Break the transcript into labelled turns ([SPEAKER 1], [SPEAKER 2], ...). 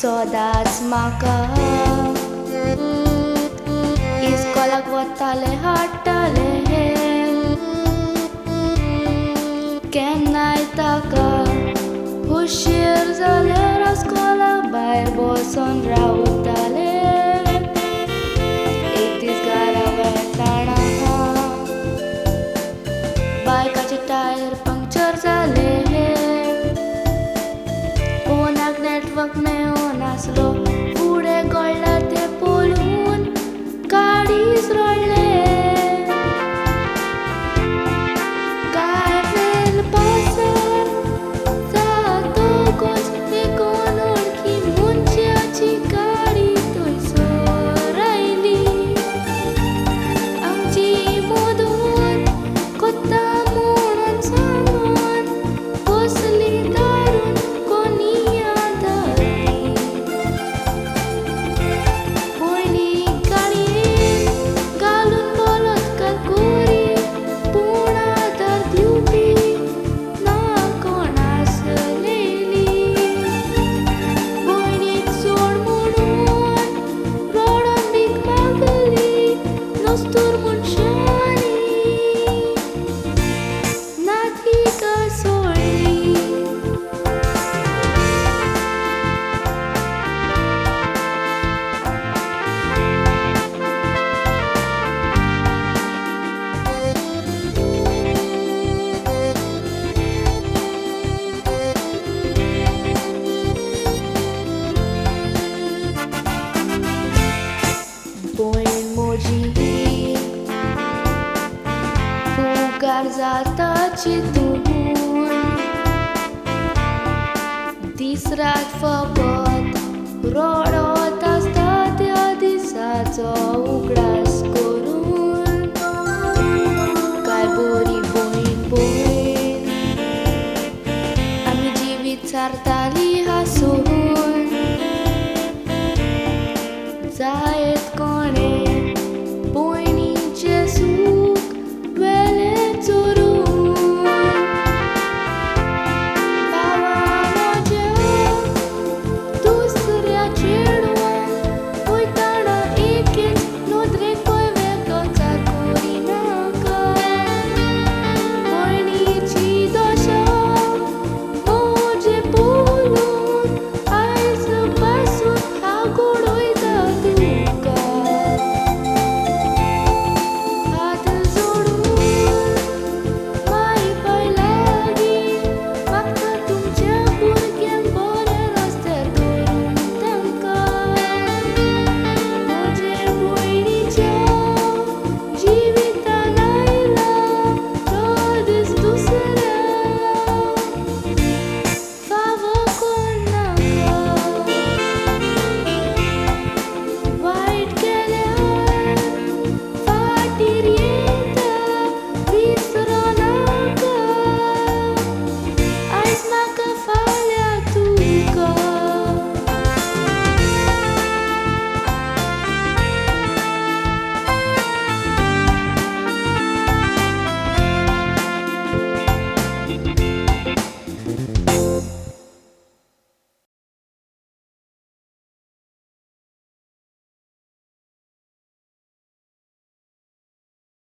[SPEAKER 1] सदांच म्हाका इस्कॉलाक वताले हाडटाले केन्नाय ताका हुशीर जाल्यार इस्कॉला भायर बसून रावताले एक दीस घरा वेताना बायकाचे टायर पंक्चर जाले फोनाक नेटवर्क मेळनासलो फुडें गळ्ळा तें पळोवन काळीज रडले कावेल पासर जातकच एकूण वळखी मनशाची गाडी थंयसर आयली आमची मदत कोत्ता म्हणून सांगून बसली धारून कोणी आदळ्ळी पयली गाडयेन घालून बलात्कार करी पूण आदार दिवपी ना कोण आसलेली भयणीक सोड म्हणून रडोन भीक मागली नस्तूर मनशांनी नाती सोडली भयण म्हजी फुगार जाता चिंतून दीस रात फकत रडो